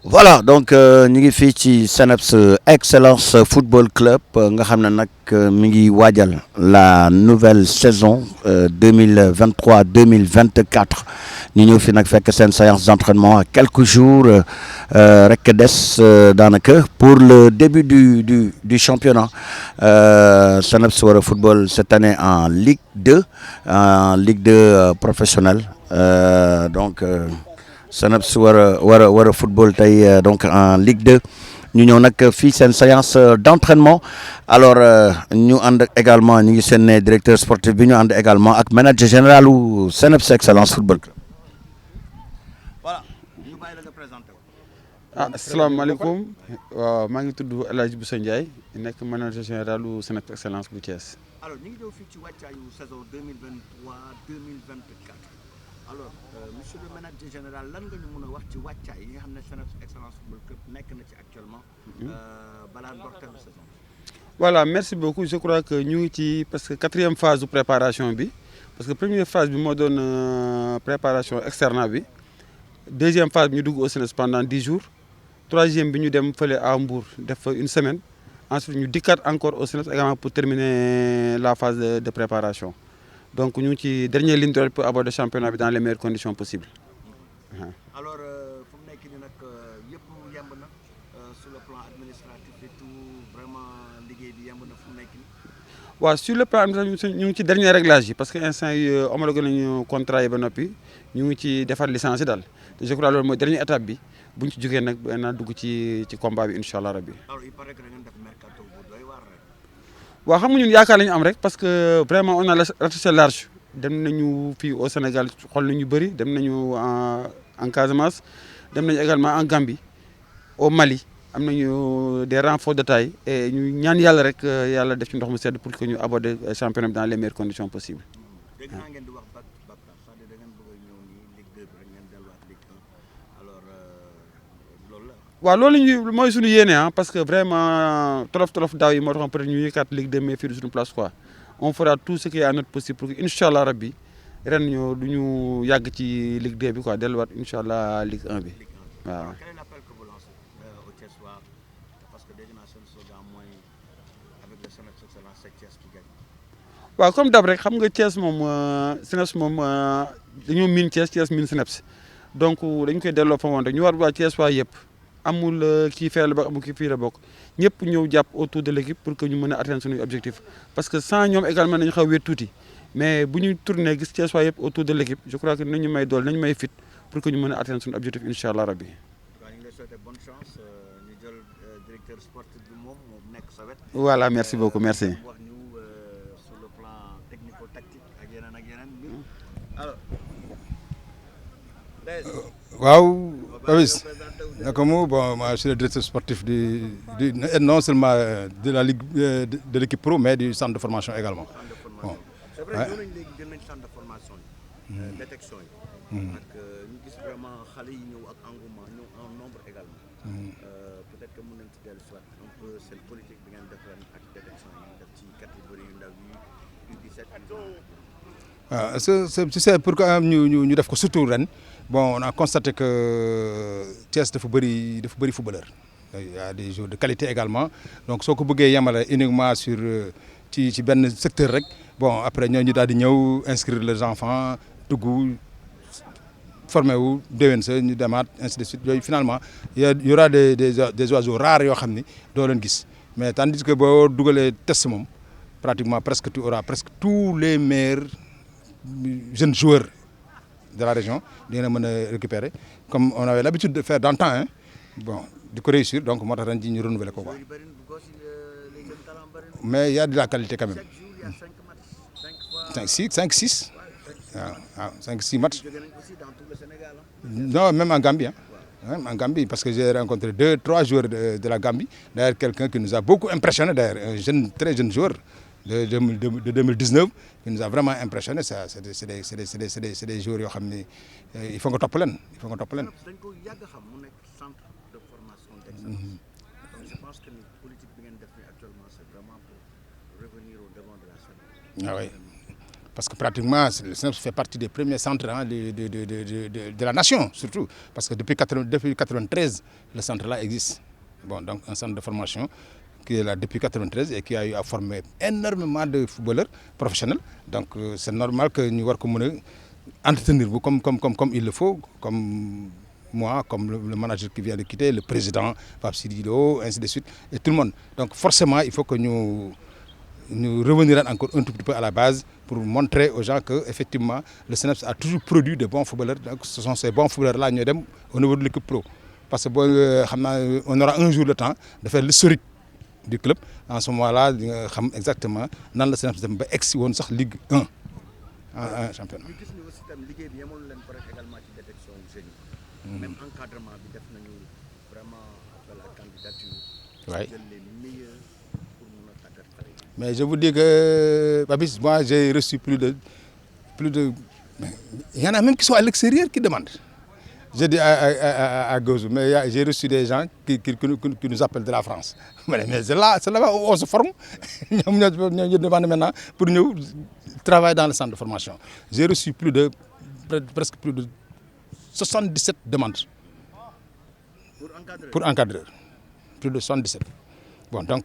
Voilà, donc ñu ngi fii ci CNEPS Excellence Football Club nga xam ne nag mi ngi waajal la nouvelle saison 2023 2024 ñu ñëw fi nag fekk seen séance d'entraînement à quelques jours rek des daanaka pour le début du championnat CNEPS war a football cette année en Ligue 2 professionnelle donc. CNEPS war a football tey donc en Ligue 2 ñu ñëw nag fii seen séance d'entraînement alors ñu ànd également ñu ngi seen directeur sportif bi ñu ànd également ak manager général u CNEPS Excellence Football Club. Voilà ñu bàyyi la nga présenté wu. Asalaamaaleykum waaw maa ngi tudd El Hadj Boussa Ndiaye nekk manager général u CNEPS Excellence bu Thiès. alors ñu ngi ñëw fii ci wàccaayu saison 2023 2024 alors monsieur le manager général lan nga ñu mën a wax ci wàccaay yi nga xam ne CNEPS Excellence Football Club nekk na ci actuellement balaa ndorteelu saison. Voilà merci beaucoup je crois que ñu ngi ci parce que quatrième phase de préparation bi parce que première phase bi moo doon préparation externe bi deuxième phase bi ñu dugg au CNEPS pendant 10 jours troisième bi ñu dem fële à Mbour def fa une semaine ensuite ñu dikkaat encore au CNEPS également pour terminer la phase de préparation. Donc ñu ngi ci dernière ligne droite pour aborder championnat bi dans les meilleures conditions possibles. alors fu mu nekk nii nag yëpp yemb na sur le plan administratif et tout vraiment liggéey bi yemb na fu mu nekk nii. waaw sur le plan administratif ñu ngi ci dernier réglage yi parce que instant yi homologué nañu contrat yi ba noppi ñu ngi ci defar licence yi daal te je crois loolu mooy dernière étape bi bu ñu ci jógee nag naa dugg ci combat bi incha allah rabbi. alors il paraît que da ngeen def mercato bu doy waar rek. waaw xam nga ñun yaakaar la ñu am rek parce que vraiment on a ratissé large dem nañu fii au Sénégal xool nañu bëri dem nañu en Casamance dem nañu également en Gambie au Mali am nañu des renforts de taille et ñu ñaan yàlla rek yàlla def ci ndox mu sedd pour que ñu aborder championnat bi dans les meilleures conditions possibles. dégg naa ngeen di wax BAPRA c'est-à-dire da ngeen bëgg a ñëw nii Ligue 2 bi rek ngeen delluwaat Ligue 1 alors loolu la. waaw loolu ñu mooy suñu yéene ah parce que vraiment tolof daaw yi moo taxoon peut-être ñu yëkkaat Ligue 2 mais fii du suñu place quoi on fera tout ce qui est à notre possible pour que incha allah rabbi ren ñu du ñu yàgg ci Ligue 2 bi quoi delluwaat incha allah Ligue 1 bi waaw. Quel est l'appel que vous lancez aux Thiessois parce que dégg naa seen slogan mooy avec le CNEPS Excellence c'est Thiès qui gagne. waaw comme dab rek xam nga Thiès moom CNEPS moom dañoo miin Thiès miin CNEPS donc dañ koy delloo fa woon rek ñu war waa Thiès waa yëpp amul kii fee la bokk amul kii fii la bokk ñëpp ñëw jàpp autour de l'équipe pour que ñu mën a atteindre suñu objectif parce que sans ñoom également nañu xaw a wéet tuuti mais bu ñu tourné gis Thiès waa yëpp autour de l'équipe je crois que nañu may dool nañu may fit pour que ñu mën a atteindre suñu objectif incha allah rabbi. waaw ñu ngi lay souhaiter bonne chance ñu jël directeur sportif bi moom nekk sa wet. voilà merci beaucoup merci. wax ñu sur le plan technico-tactique ak yeneen mbir alors. waaw Babis naka mu bon moi je suis le directeur sportif non seulement de la ligue de l'équipe pro mais du centre de formation également. Bon. C'est vrai ñoo nañ léegi jël nañ centre de formation yi détection yi ak ñu gis vraiment xale yi ñëw ak engouement ñëw en nombre également peut-être que mën nañ ci dellu soit un peu seen politique bi ngeen def ren ak détection yi ngeen def ci catégorie yu ndaw yi U17 waaw c'est pourquoi ñu def ko surtout ren bon on a constaté que Thiès dafa bëri footballeur il y a des joueurs de qualité également donc soo ko bëggee yemale uniquement sur ci benn secteur rek bon après ñooñu daal di ñëw inscrire les enfants dugg formé wu déwén sa ñu demaat ainsi de suite yooyu finalement y aura des oiseaux rares yoo xam ni doo leen gis mais tandis que boo dugalee test moom pratiquement presque tu auras presque tous les meilleurs jeunes joueurs de la région dina mën a récupérer comme on avait l'habitude de faire dans le temps hein bon di ko réussir donc moo tax ren ji ñu renouveler ko quoi mais il y a de la qualité quand même 5-6 waaw 5-6 matchs non même en Gambie même en Gambie parce que j'ai rencontré 2-3 joueurs de la Gambie d'ailleurs quelqu'un qui nous a beaucoup impressionné d'ailleurs un très jeune joueur de 2019 qui nous a vraiment impressionné ça c'est des joueurs yoo xam ni il faut nga topp leen dañ ko yàgg xam mu nekk centre de formation d'excellence. Je pense que ni politique bi ngeen def ni actuellement c'est vraiment pour revenir au devant de la scène. Ah oui Parce que pratiquement, le SNEIPS fait partie des premiers centres hein, de la nation, surtout. Parce que depuis 1993, le centre-là existe. Bon, donc un centre de formation qui est là depuis 1993 et qui a eu à former énormément de footballeurs professionnels. Donc c'est normal que nous puissions entretenir comme il le faut, comme moi, comme le manager qui vient de quitter, le président, Pape Sidilo, ainsi de suite, et tout le monde. Donc forcément, il faut que nous revenir encore un tout petit peu à la base pour montrer aux gens que effectivement le SNEIPS a toujours produit de bons footballeurs. Donc ce sont ces bons footballeurs-là qui sont au niveau de l'équipe pro. Parce que on aura un jour le temps de faire l'historique du club. En ce moment-là, on sait exactement dans le SNEIPS dem ba egsi woon sax Ligue 1 en championnat. Même encadrement bi def nañu vraiment appel à candidature. Oui. Les meilleurs pour mun a tàggat xale yi. Mais je vous dis que Babis, moi j'ai reçu plus de il y en a même qui sont à l'extérieur qui demandent. Je dis à Gozou, mais j'ai reçu des gens qui nous appellent de la France. Mais c'est là-bas où on se forme. Nous demandons maintenant pour nous travailler dans le centre de formation. J'ai reçu presque plus de 77 demandes pour encadreur. Plus de 77. Bon, donc,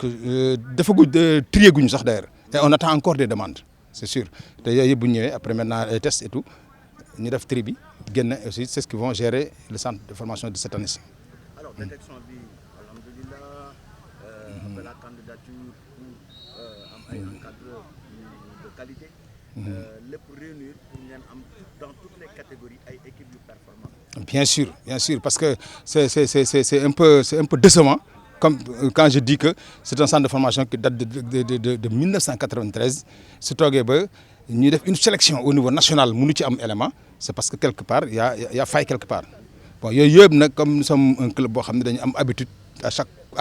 trier d'ailleurs. Et on attend encore des demandes, c'est sûr. Après maintenant les tests et tout, nous avons trié. C'est ce qui vont gérer le centre de formation de cette année-ci. Alors, détection vie, alhamdoulilah, la candidature pour un encadreur de qualité, les pour réunir dans toutes les catégories et équipes de performance. Bien sûr, parce que c'est un peu décevant. Comme quand je dis que c'est un centre de formation qui date de 1993, c'est une sélection au niveau national, c'est parce que quelque part, il y a faille quelque part. Bon, comme nous sommes un club qui a l'habitude à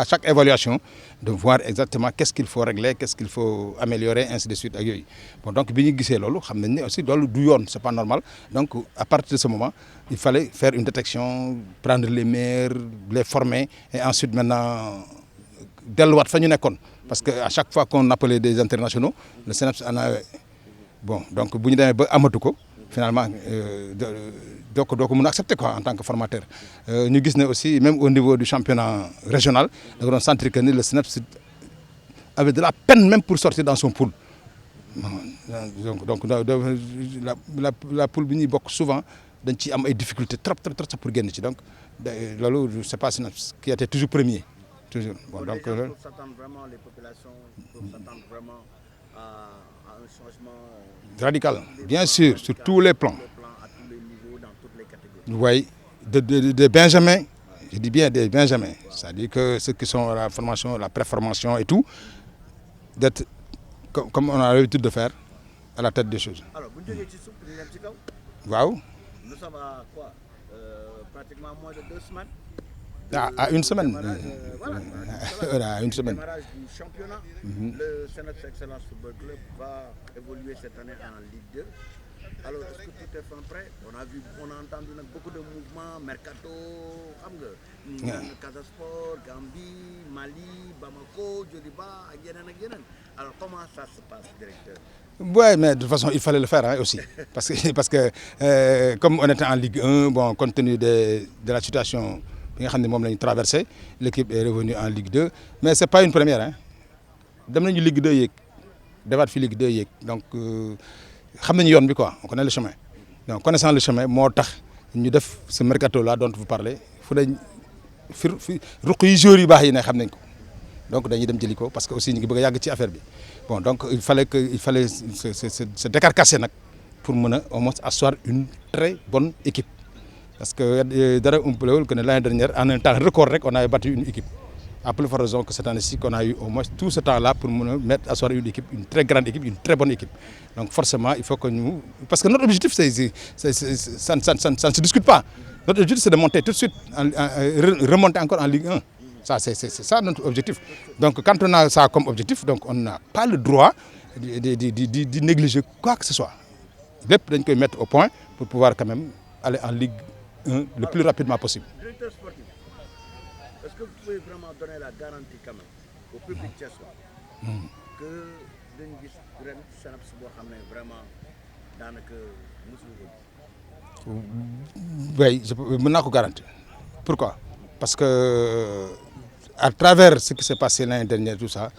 chaque évaluation de voir exactement qu'est-ce qu'il faut régler, qu'est-ce qu'il faut améliorer, ainsi de suite. Bon, donc, c'est pas normal. Donc, à partir de ce moment, il fallait faire une détection, prendre les meilleurs, les former, et ensuite maintenant, parce qu'à chaque fois qu'on appelait des internationaux, le SNEIPS en a... Bon, donc, finalement, donc on accepte quoi en tant que formateur. Nous avons aussi, même au niveau du championnat régional, nous avons senti que le SNEIPS avait de la peine même pour sortir dans son pool. Donc la poule souvent dañ ci am ay difficultés trop pour gagner. Donc je sais pas qui était toujours premier. Toujours. Bon, donc s'attendre vraiment les populations s'attendre vraiment à un changement radical, bien sûr, sur tous les plans. À tous les niveaux, dans toutes les catégories. Oui, de Benjamin, je dis bien des Benjamin, c'est-à-dire que ceux qui sont à la formation, la préformation et tout, d'être comme on a l'habitude de faire, à la tête des choses. Alors, vous dites que wow. Nous sommes à quoi pratiquement moins de 2 semaines. À une semaine. Voilà, à une semaine. Le démarrage du championnat. Le SNEIPS Excellence Football Club va évoluer cette année en Ligue 2. Alors, est-ce que tout est fait prêt? On a entendu beaucoup de mouvements, Mercato, Casa Sport, Gambie, Mali, Bamako, Djoliba, Agenen. Alors, comment ça se passe, directeur? Oui, mais de toute façon, il fallait le faire aussi. Parce que comme on était en Ligue 1, bon, compte tenu de la situation que traversée, l'équipe est revenue en Ligue 2. Mais ce n'est pas une première. Hein. Dans la Ligue 2, Ligue 2. Donc, on connaît le chemin. Donc, connaissant le chemin, nous avons ce mercato-là dont vous parlez. Il faut donc dañuy dem jëli ko parce que aussi ñu ngi bëgg yàgg ci affaire bi bon donc il fallait se décarcasser pour au moins asseoir une très bonne équipe parce que dara umpalewul que l'année dernière en un temps record on avait battu une équipe à plus forte raison que cette année-ci qu'on a eu au moins tout ce temps-là pour asseoir une équipe, une très grande équipe, une très bonne équipe. Donc forcément il faut que nous parce que notre objectif ça ne se discute pas. Notre objectif c'est de monter tout de suite remonter encore en Ligue 1. Ça, c'est ça notre objectif. Donc quand on a ça comme objectif, donc on n'a pas le droit de négliger quoi que ce soit. Il faut mettre au point pour pouvoir quand même aller en Ligue 1 le plus rapidement possible. Directeur sportif, est-ce que vous pouvez vraiment donner la garantie quand même au public tchèque que d'une SNEIPS vraiment Oui, je peux me garantir. Pourquoi? Parce que à travers ce qui s'est passé l'année dernière, tout ça,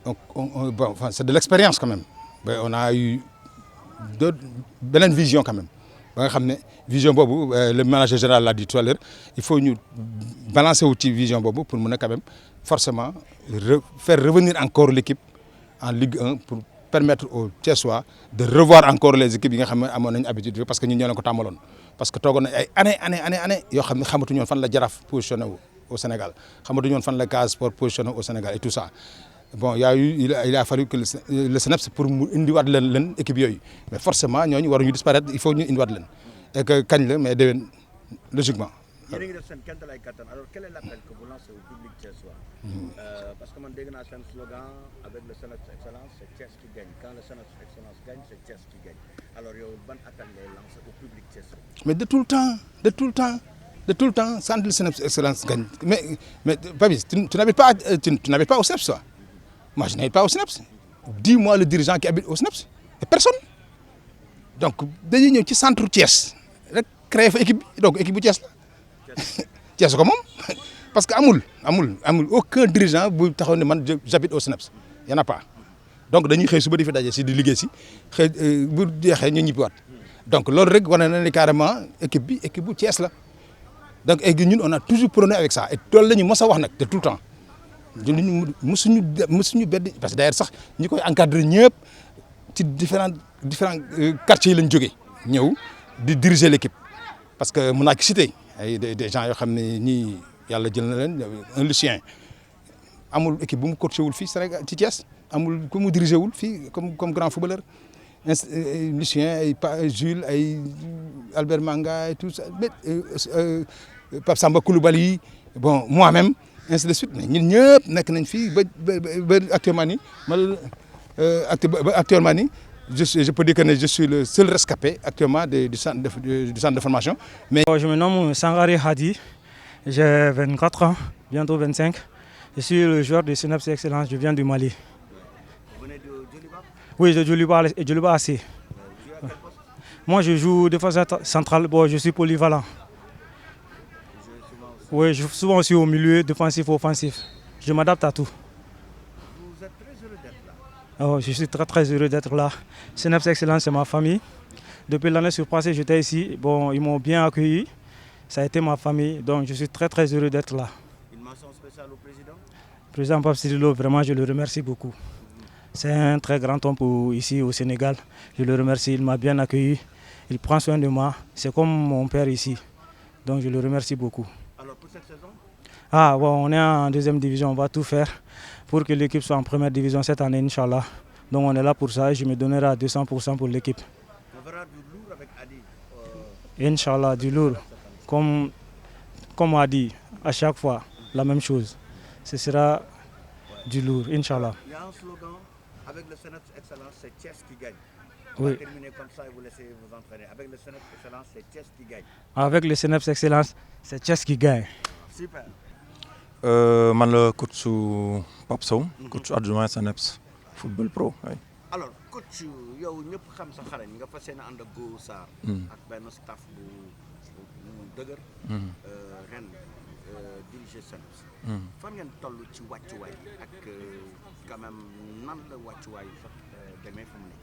bon, enfin, c'est de l'expérience quand même. Mais on a eu une vision quand même. Vision bobu, le manager général l'a dit tout à l'heure, il faut nous balancer outil vision bobu pour quand même forcément faire revenir encore l'équipe en Ligue 1 pour permettre aux Thiessois de revoir encore les équipes qui ont l'habitude parce que nous avons tamaloon parce que togon ay année yo xamni xamatu ñoon fan la Jaraaf positionné au Sénégal xamatu ñoon fan la Casa Sport positionné au Sénégal et tout ça. Bon, il a fallu que le SNEPS pour indi wat len équipe yoy mais forcément ñooñu waruñu disparaître, il faut ñu indi wat len et que kañ la mais déwén logiquement. yéen a ngi def seen kéemtalaay kattan alors quel est l'appel que vous lancez au public thiessois? Parce que man dégg naa seen slogan avec le SNEPS Excellence c'est Thiès qui gagne, quand le SNEPS Excellence gagne c'est Thiès qui gagne, alors yow ban appel ngay lancer au public thiessois? Mais de tout le temps sans le SNEPS Excellence gagne mais Papis, tu n'habites pas au SNEPS toi? Moi je n'habite pas au SNEPS. Dis-moi le dirigeant qui habite au SNEPS, et personne. Donc dañuy ñëw ci centre Thiès rek créer fa équipe donc équipe bu Thiès la Thiès ko moom parce que amul aucun dirigeant bu taxaw ne man j'habite au SNEPS, y en a pas. Donc dañuy xëy suba di fi daje si di liggéey si xëy bu jeexee ñu ñibbiwaat donc loolu rek wane na ne carrément équipe bu Thiès la donc ñun on a toujours prôné avec ça et loolu la ñu mos a wax nag de tout le temps musuñu bedd parce que d'ailleurs sax ñi koy encadrer ñëpp ci différents quartiers yi lañ jógee ñëw di diriger l'équipe parce que mun naa citer ay des gens yoo xam ne ñii yàlla jël na leen un Lucien amul équipe bu mu coaché wul fii Sénégal ci Thiès amul ku mu dirigé wul fii comme grand footballeur Lucien ay Jules ay Albert Manga et tout ça Pape Samba Koulibaly bon moi-même ainsi de suite mais ñun ñëpp nekk nañ fii ba actuellement nii je peux dire que je suis le seul rescapé actuellement du centre de formation. Mais je me nomme Sangari Hadi, j'ai 24 ans, bientôt 25. Je suis le joueur de SNEPS Excellence, je viens du Mali. Vous venez de Djoliba? Oui, de Djoliba AC. Moi je joue défenseur central, bon, je suis polyvalent. Oui, je joue souvent aussi au milieu, défensif, offensif. Je m'adapte à tout. Vous êtes très heureux d'être là? Oh, je suis très heureux d'être là. SNEPS Excellence, c'est ma famille. Depuis l'année surpassée, j'étais ici. Bon, ils m'ont bien accueilli. Ça a été ma famille, donc je suis très heureux d'être là. Une mention spéciale au président? Président Pape Sirilo, vraiment, je le remercie beaucoup. C'est un très grand homme ici au Sénégal. Je le remercie, il m'a bien accueilli. Il prend soin de moi. C'est comme mon père ici. Donc je le remercie beaucoup. Alors pour cette saison? Ah, bon, on est en deuxième division, on va tout faire pour que l'équipe soit en première division cette année, Inch'Allah. Donc on est là pour ça et je me donnerai à 200% pour l'équipe. On verra du lourd avec Adi. Inch'Allah, du lourd. Comme on dit à chaque fois, la même chose. Ce sera du lourd, Inch'Allah. Il y a un slogan, avec le SNEPS Excellence, c'est Thiès qui gagne. On Oui. va terminer comme ça et vous laissez vous entraîner. Avec le SNEPS Excellence, c'est Thiès qui gagne. Avec le SNEPS Excellence, c'est Thiès qui gagne. Super. Man le coach Pape Sow, coach adjoint SNEPS Football Pro. Oui. Alors coach yow ñëpp xam sa xarañ nga fas yéene ànd ak Gora Sarr ak benn staff bu dëgër ren diriger SNEPS fan ngeen toll ci wàccuwaay ak quand même nan la wàccuwaay sax demee fu mu nekk?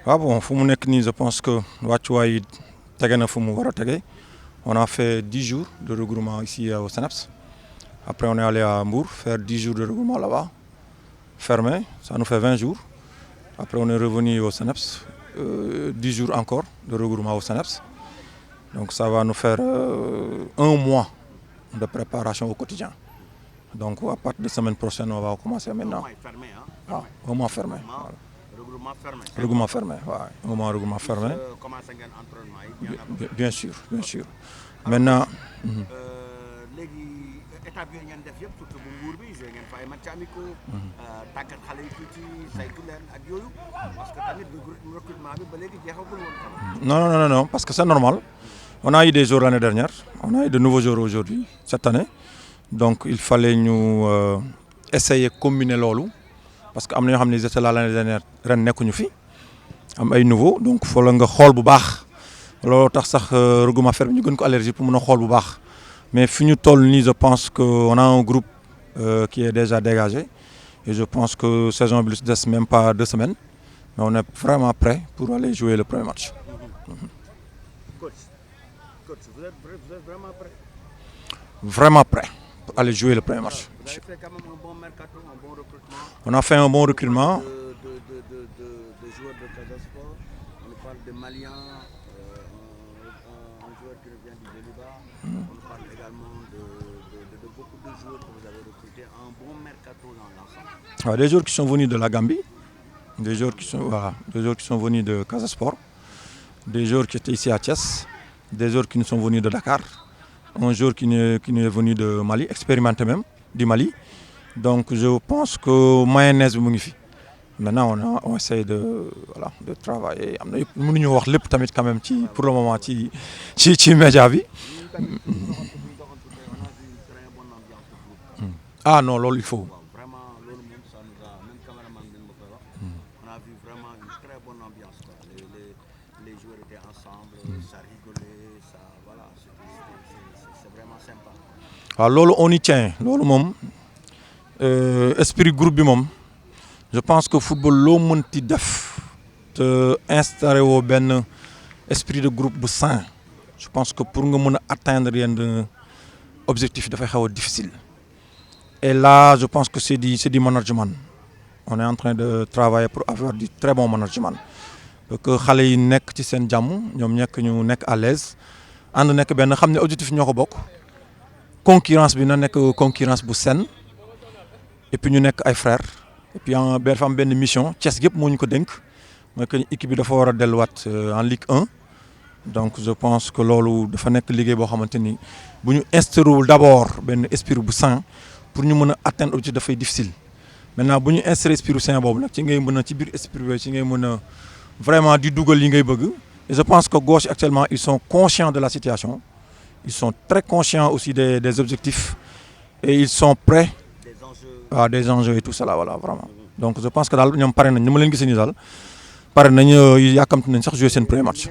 Ah bon, fu mu nekk nii je pense que wàccuwaay tege na fu mu war a tege. On a fait 10 jours de regroupement ici au SNEPS. Après on est allé à Mbour faire 10 jours de regroupement là-bas. Fermé, ça nous fait 20 jours. Après on est revenu au SNEPS, 10 jours encore de regroupement au SNEPS. Donc ça va nous faire 1 mois de préparation au quotidien. Donc à partir de la semaine prochaine, on va commencer maintenant. Fermé, hein? Ah, un mois fermé. Voilà. Regroupement fermé. Regroupement fermé, ouais. Un mois regroupement fermé. Commencé ngeen entraînement yi Bien sûr, bien sûr. Maintenant. léegi étape yooyu ngeen def yëpp surtout bu Mbour bi joué ngeen fa ay match amicaux tàggat xale yi tuuti saytu leen ak yooyu parce que tamit recrutement bi ba léegi jeexagul woon. Non, parce que c'est normal. On a eu des jours l'année dernière, on a eu de nouveaux jours aujourd'hui, cette année. Donc il fallait nous essayer de combiner loolu parce que am na ñoo xam ne ils étaient là l'année dernière ren nekkuñu fi am ay nouveau donc faut la nga xool bu baax looloo tax sax regroupement fermé ñu gën ko allergie pour mën a xool bu baax mais fi ñu toll nii je pense que on a un groupe qui est déjà dégagé et je pense que saison bi lu ci des même pas 2 semaines mais on est vraiment prêt pour aller jouer le premier match. Coach, vous êtes vraiment prêt? Vraiment prêt pour aller jouer le premier match. Vous avez fait quand même un bon mercato, un bon recrutement. On a fait un bon recrutement. De joueurs de Casa Sport. On parle de Maliens, un joueur qui vient du Djeliba. On parle également de beaucoup de joueurs que vous avez recrutés. Un bon mercato dans l'ensemble. Des joueurs qui sont venus de la Gambie, des joueurs qui sont venus de Casa Sport, des joueurs qui étaient ici à Thiès, des joueurs qui nous sont venus de Dakar, un joueur qui nous est venu de Mali, expérimenté même, du Mali. Donc je pense que mayonnaise est magnifique. Maintenant on essaie de travailler. Mënuñu wax lépp tamit quand même pour le moment ci média bi. Ah non, loolu il faut. On a vu vraiment une très bonne ambiance. Les joueurs étaient ensemble, ça rigolait, ça, voilà, c'est vraiment sympa. waaw loolu on y tient loolu moom esprit groupe bi moom je pense que football loo mënti def te instauré woo benn esprit de groupe bu sain je pense que pour nga mën a atteindre yenn objectif yi dafay xaw a difficile et là je pense que c'est du management. On est en train de travailler pour avoir du très bon management pour que xale yi nekk ci seen jàmm ñoom ñu nekk à l'aise ànd nekk benn xam ne objectif ñoo ko bokk concurrence bi na nekk concurrence bu saine et puis ñu nekk ay frères et puis dafa am benn mission Thiès yëpp moo ñu ko dénk mooy que équipe bi dafa war a delluwaat en Ligue 1 donc je pense que loolu dafa nekk liggéey boo xamante ni bu ñu instauré d'abord benn esprit bu sain pour ñu mën a atteindre objectif dafay difficile. Maintenant bu ñu instauré esprit sain boobu nag ci ngay mën a ci biir esprit bi ci ngay mën a vraiment di dugal li ngay bëgg et je pense que gauche actuellement ils sont conscients de la situation ils sont très conscients aussi des objectifs et ils sont prêts à des enjeux et tout ça là voilà vraiment donc je pense que daal ñoom pare nañ ni ma leen gisee nii daal pare nañ yàkkamti nañ sax jouer seen premier match.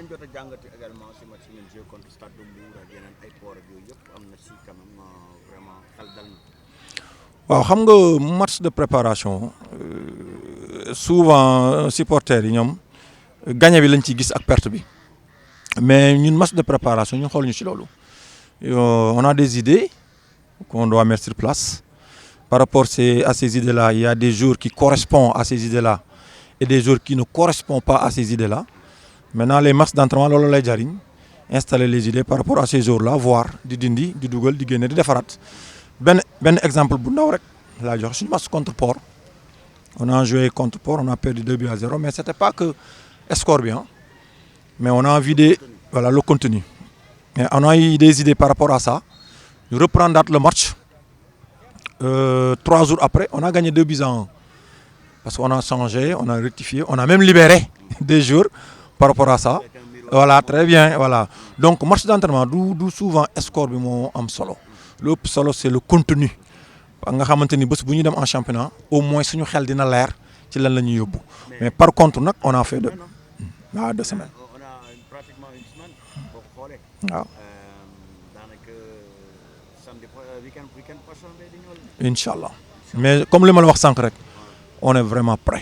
waaw xam nga match de préparation souvent supporters yi ñoom gagné bi lañ ciy gis ak perte bi mais ñun match de préparation ñun xooluñu ci loolu on a des idées qu'on doit mettre sur place par rapport à ces idées-là il y a des jours qui correspondent à ces idées-là et des jours qui ne correspondent pas à ces idées-là maintenant les matchs d'entraînement loolu lay jariñ installer les idées par rapport à ces jours-là voir di dindi di dugal di génne di defaraat. Ben exemple bu ndaw rek laa jox suñu match contre Port on a joué contre Port on a perdu 2-0 mais c'était pas que score bien mais on a vidé voilà le contenu mais on a eu des idées par rapport à ça ñu reprendre le match 3 jours après on a gagné 2-1 parce qu'on a changé on a rectifié on a même libéré des joueurs par rapport à ça voilà très bien voilà donc match d'entraînement du souvent score bi moo am solo. Le plus solo c'est le contenu nga xamante ni bés bu ñu dem en championnat au moins suñu xel dina leer ci lan la ñuy yóbbu mais par contre nag on a fait 2 semaines. On a pratiquement une semaine boo ko xoolee. waaw. daanaka samedi week-end prochain di ñëw. Inch'Allah mais comme li ma la wax sànq rek on est vraiment prêt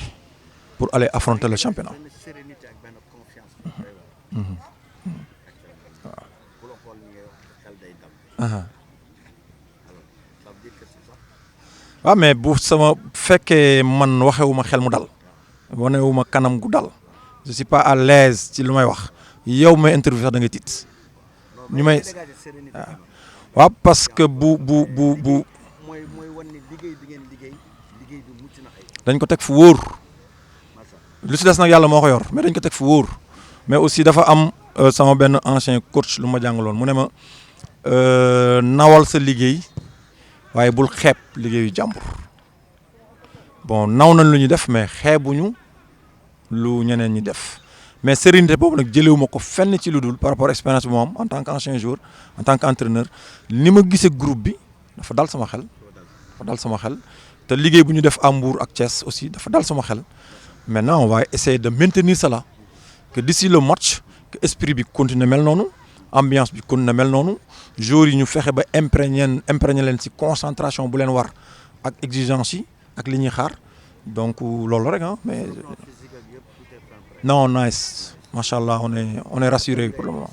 pour aller affronter le championnat. sérénité ak benn confiance. waaw mais bu sama fekkee man waxewuma xel mu dal wanewuma kanam gu dal je suis pas à l'aise ci lu may wax yow may interview sax da ngay tiit ñu may waaw parce que bu dañ ko teg fu wóor lu si des nag yàlla moo ko yor mais dañ ko teg fu wóor mais aussi dafa am sama benn ancien coach lu ma jàngaloon mu ne ma nawal sa liggéey waaye bul xeeb liggéeyu jàmbur bon naw nañ lu ñu def mais xeebuñu lu ñeneen ñi def mais sérénité boobu nag jëlewuma ko fenn ci lu dul par rapport expérience bi moom en tant qu'ancien joueur en tant qu'entraîneur ni ma gisee groupe bi dafa dal sama xel te liggéey bu ñu def à Mbour ak Thiès aussi dafa dal sama xel maintenant on va essayer de maintenir cela que d'ici le match que esprit bi continue mel noonu ambiance bi continue mel noonu joueurs yi ñu fexe ba imprégner leen ci concentration bu leen war ak exigence yi ak li ñuy xaar donc loolu rek ah mais non nice machallah on est rassuré pour le moment.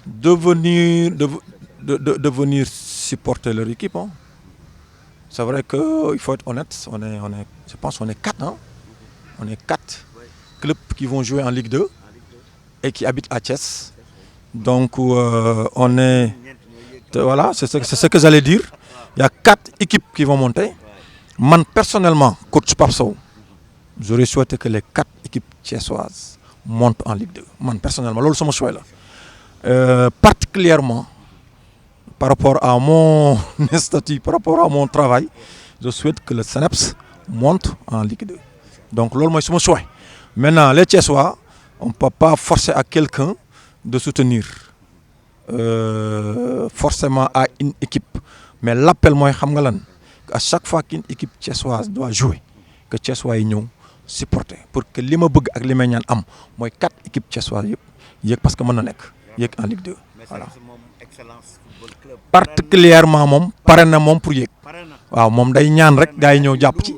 De venir supporter leur équipe. Hein. C'est vrai qu'il faut être honnête, je pense qu'on est 4. Hein. On est 4 clubs qui vont jouer en Ligue 2 et qui habitent à Thiès. Donc on est... Voilà, c'est ce que j'allais dire. Il y a 4 équipes qui vont monter. Moi, personnellement, coach Papso, j'aurais souhaité que les 4 équipes thiessoises montent en Ligue 2. Moi, personnellement, c'est mon choix là. Particulièrement par rapport à mon statut, par rapport à mon travail, je souhaite que le Seneps monte en Ligue 2. Donc, c'est mon choix. Maintenant, les Thiessois, on ne peut pas forcer à quelqu'un de soutenir forcément à une équipe. Mais l'appel, moi, à chaque fois qu'une équipe thiessoise doit jouer, que Thiessois y supporter. Pour que les gens et les gens am, moi 4 équipes thiessoises, parce que je suis en Ligue 2. Voilà. Particulièrement mom parena mom pour yek waaw mom day ñaan rek gaay ñew japp ci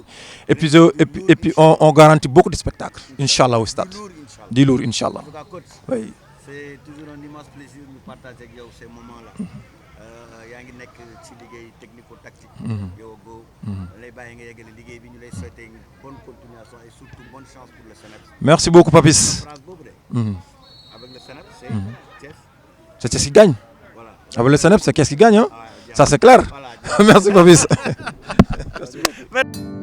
et puis on garantit beaucoup de spectacles inchallah au stade du lourd inchallah oui c'est toujours un immense plaisir de partager avec yow ces moments là yaangi nek ci liguey technico tactique yow go lay baye nga yegal liguey bi ñu lay souhaiter une bonne continuation et surtout bonne chance pour le Seneps. Merci beaucoup Papis. Avec le Seneps c'est Thiès qui gagne. Avec le Seneps, c'est qu'est-ce qui gagne, hein? Ça c'est clair. Merci Papis. Merci beaucoup.